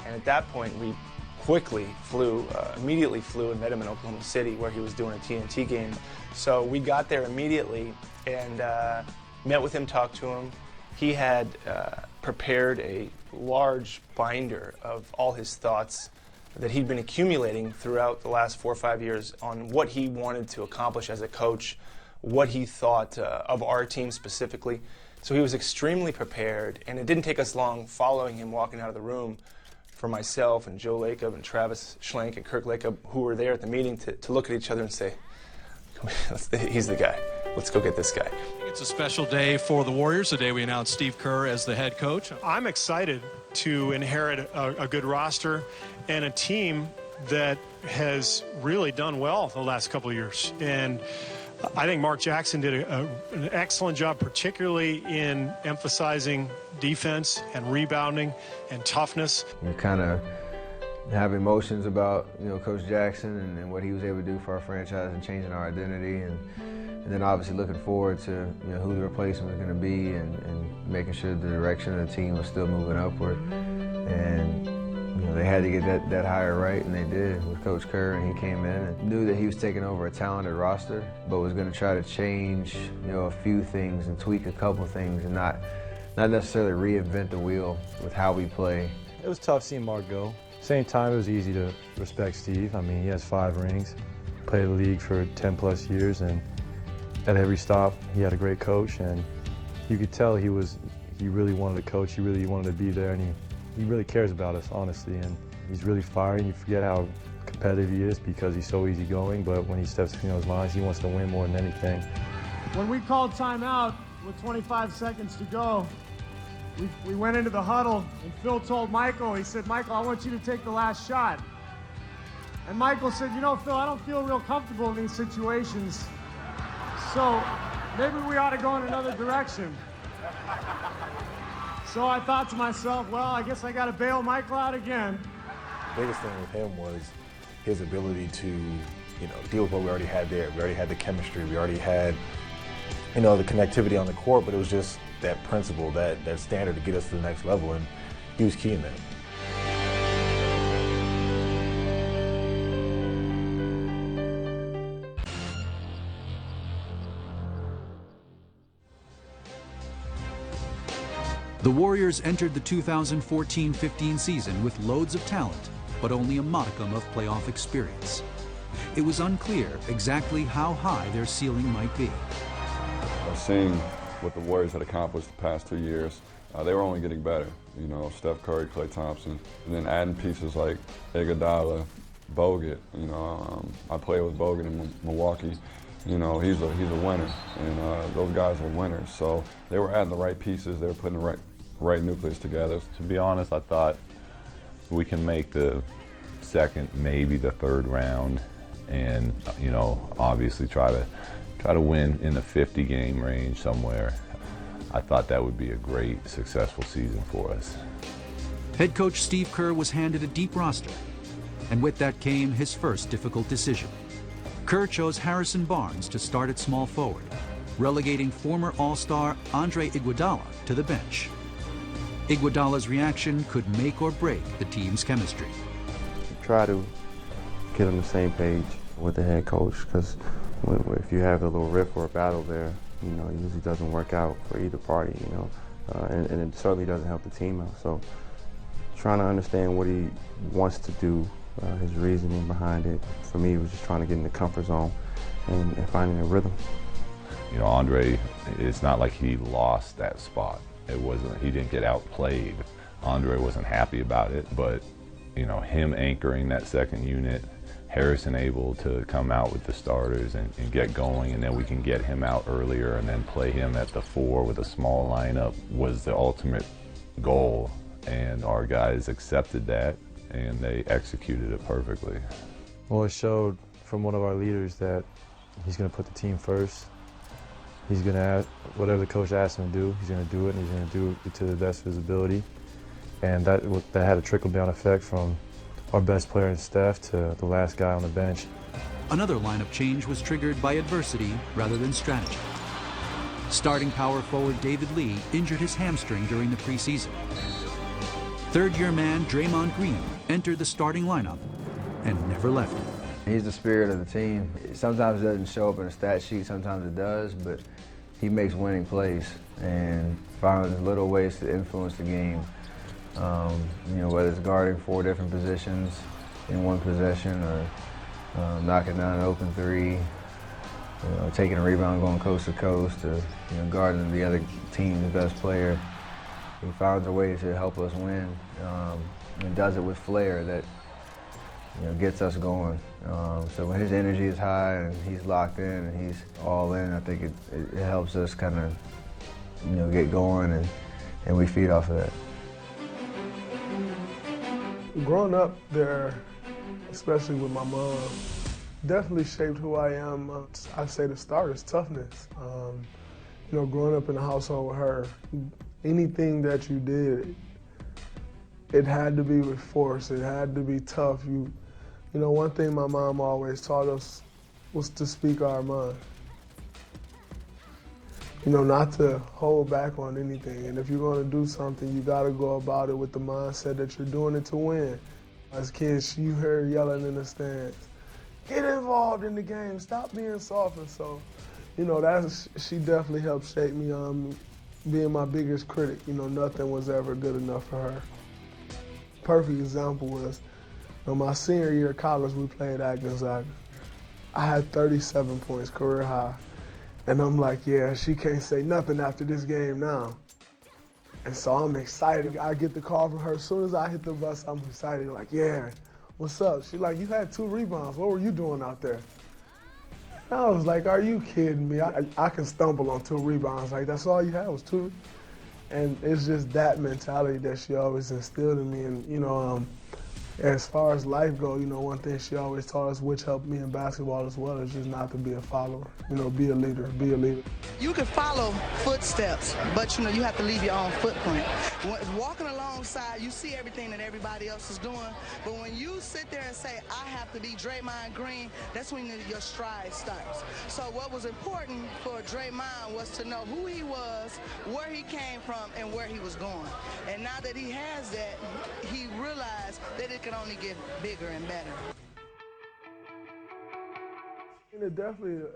And at that point, we quickly immediately flew and met him in Oklahoma City where he was doing a TNT game. So we got there immediately and met with him, talked to him. He had prepared a large binder of all his thoughts that he'd been accumulating throughout the last 4 or 5 years on what he wanted to accomplish as a coach, what he thought of our team specifically. So he was extremely prepared, and it didn't take us long following him walking out of the room for myself and Joe Lacob and Travis Schlenk and Kirk Lacob, who were there at the meeting, to look at each other and say, he's the guy. Let's go get this guy. It's a special day for the Warriors, the day we announced Steve Kerr as the head coach. I'm excited to inherit a good roster and a team that has really done well the last couple of years. And I think Mark Jackson did an excellent job, particularly in emphasizing defense and rebounding and toughness. We kind of have emotions about, Coach Jackson and what he was able to do for our franchise and changing our identity, and then obviously looking forward to who the replacement was going to be and making sure the direction of the team was still moving upward. And they had to get that hire right, and they did with Coach Kerr. And he came in and knew that he was taking over a talented roster, but was going to try to change a few things and tweak a couple things, and not necessarily reinvent the wheel with how we play. It was tough seeing Mark go. Same time, it was easy to respect Steve. I mean, he has 5 rings, played the league for 10+ years, and at every stop, he had a great coach, and you could tell he really wanted to coach, he really wanted to be there, and he really cares about us, honestly, and he's really fiery. You forget how competitive he is because he's so easygoing, but when he steps between those lines, he wants to win more than anything. When we called timeout with 25 seconds to go, we went into the huddle, and Phil told Michael, he said, "Michael, I want you to take the last shot." And Michael said, "Phil, I don't feel real comfortable in these situations, so maybe we ought to go in another direction." So I thought to myself, well, I guess I got to bail Michael out again. The biggest thing with him was his ability to, deal with what we already had there. We already had the chemistry. We already had, the connectivity on the court, but it was just that principle, that standard to get us to the next level, and he was key in that. The Warriors entered the 2014-15 season with loads of talent, but only a modicum of playoff experience. It was unclear exactly how high their ceiling might be. Seeing what the Warriors had accomplished the past 2 years, they were only getting better. Steph Curry, Klay Thompson, and then adding pieces like Iguodala, Bogut. I played with Bogut in Milwaukee. He's a winner, and those guys are winners. So they were adding the right pieces. They were putting the right nucleus together. To be honest, I thought we can make the second, maybe the third round, and obviously try to win in the 50-game range somewhere. I thought that would be a great, successful season for us. Head coach Steve Kerr was handed a deep roster, and with that came his first difficult decision. Kerr chose Harrison Barnes to start at small forward, relegating former All-Star Andre Iguodala to the bench. Iguodala's reaction could make or break the team's chemistry. Try to get on the same page with the head coach, because if you have a little rift or a battle there, it usually doesn't work out for either party, and it certainly doesn't help the team out. So trying to understand what he wants to do, his reasoning behind it. For me, it was just trying to get in the comfort zone and finding a rhythm. Andre, it's not like he lost that spot. He didn't get outplayed. Andre wasn't happy about it, but him anchoring that second unit, Harrison able to come out with the starters and get going, and then we can get him out earlier and then play him at the 4 with a small lineup, was the ultimate goal, and our guys accepted that and they executed it perfectly. Well, it showed from one of our leaders that he's going to put the team first. He's going to whatever the coach asks him to do, he's going to do it, and he's going to do it to the best of his ability. And that had a trickle-down effect from our best player in Steph to the last guy on the bench. Another lineup change was triggered by adversity rather than strategy. Starting power forward David Lee injured his hamstring during the preseason. Third-year man Draymond Green entered the starting lineup and never left it. He's the spirit of the team. Sometimes it doesn't show up in a stat sheet, sometimes it does, but he makes winning plays and finds little ways to influence the game. You know, whether it's guarding 4 different positions in one possession or knocking down an open 3, you know, taking a rebound, going coast to coast, or guarding the other team's best player. He finds a way to help us win and does it with flair that gets us going. So when his energy is high and he's locked in and he's all in, I think it helps us kind of get going and we feed off of that. Growing up there, especially with my mom, definitely shaped who I am. I'd say the start is toughness. Growing up in a household with her, anything that you did, it had to be with force. It had to be tough. One thing my mom always taught us was to speak our mind. Not to hold back on anything. And if you're going to do something, you got to go about it with the mindset that you're doing it to win. As kids, you hear yelling in the stands, get involved in the game, stop being soft. And so, she definitely helped shape me, being my biggest critic. Nothing was ever good enough for her. Perfect example was, my senior year of college, we played at Gunslinger. I had 37 points, career high. And I'm like, yeah, she can't say nothing after this game now. And so I'm excited. I get the call from her. As soon as I hit the bus, I'm excited. Like, yeah, what's up? She's like, you had 2 rebounds. What were you doing out there? And I was like, are you kidding me? I can stumble on 2 rebounds. Like, that's all you had was 2. And it's just that mentality that she always instilled in me. And, as far as life goes, one thing she always taught us, which helped me in basketball as well, is just not to be a follower. Be a leader, be a leader. You can follow footsteps, but you have to leave your own footprint. Walking alongside, you see everything that everybody else is doing, but when you sit there and say, I have to be Draymond Green, that's when your stride starts. So what was important for Draymond was to know who he was, where he came from, and where he was going. And now that he has that, he realized that it can only get bigger and better. It definitely